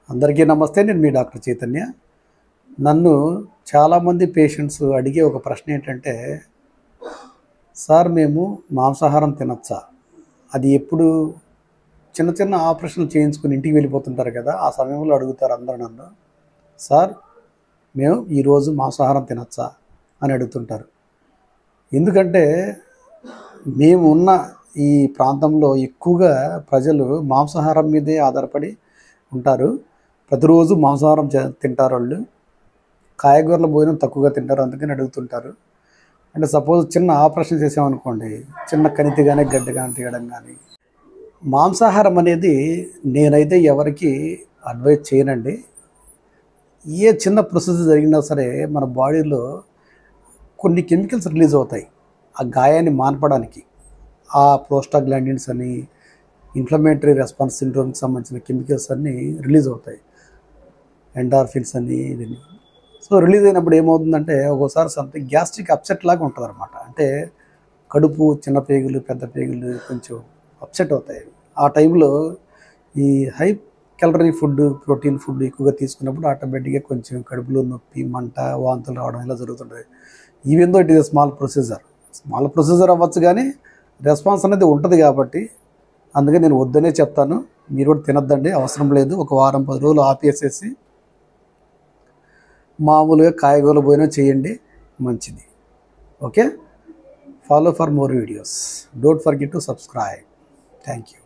అందరికీ నమస్తే. నేను మీ డాక్టర్ చైతన్య. నన్ను చాలామంది పేషెంట్స్ అడిగే ఒక ప్రశ్న ఏంటంటే, సార్ మేము మాంసాహారం తినచ్చా? అది ఎప్పుడు చిన్న చిన్న ఆపరేషన్లు చేయించుకుని ఇంటికి వెళ్ళిపోతుంటారు కదా, ఆ సమయంలో అడుగుతారు అందరూ నన్ను, సార్ మేము ఈరోజు మాంసాహారం తినచ్చా అని అడుగుతుంటారు. ఎందుకంటే మేము ఉన్న ఈ ప్రాంతంలో ఎక్కువగా ప్రజలు మాంసాహారం మీదే ఆధారపడి ఉంటారు. ప్రతిరోజు మాంసాహారం తింటారు. వాళ్ళు కాయగూరల భోజనం తక్కువగా తింటారు, అందుకని అడుగుతుంటారు. అంటే సపోజ్ చిన్న ఆపరేషన్ చేసామనుకోండి, చిన్న కణితి కానీ గడ్డ కానీ తీయడం కానీ, మాంసాహారం అనేది నేనైతే ఎవరికి అడ్వైజ్ చేయనండి. ఏ చిన్న ప్రొసెస్ జరిగినా సరే మన బాడీలో కొన్ని కెమికల్స్ రిలీజ్ అవుతాయి ఆ గాయాన్ని మాన్పడానికి. ఆ ప్రోస్టాగ్లాండిన్స్ అని, ఇన్ఫ్లమేటరీ రెస్పాన్స్ సిండ్రోమ్కి సంబంధించిన కెమికల్స్ అన్నీ రిలీజ్ అవుతాయి, ఎండార్ఫిన్స్ అని ఇవన్నీ. సో రిలీజ్ అయినప్పుడు ఏమవుతుందంటే ఒక్కోసారి సంథింగ్ గ్యాస్ట్రిక్ అప్సెట్ లాగా ఉంటుంది అనమాట. అంటే కడుపు, చిన్న పేగులు, పెద్ద పేగులు కొంచెం అప్సెట్ అవుతాయి. ఆ టైంలో ఈ high calorie food, protein food ఎక్కువగా తీసుకున్నప్పుడు ఆటోమేటిక్గా కొంచెం కడుపులో నొప్పి, మంట, వాంతులు రావడం ఇలా జరుగుతుంటుంది. Even though it is small procedure అవ్వచ్చు, కానీ రెస్పాన్స్ అనేది ఉంటుంది. కాబట్టి అందుకే నేను వద్దనే చెప్తాను. మీరు కూడా తినద్దండి, అవసరం లేదు. ఒక వారం 10 రోజులు ఆపేసేసి మామూలుగా కాయగూరల భోజనం చేయండి, మంచిది. Okay, follow for more videos. Don't forget to subscribe. Thank you.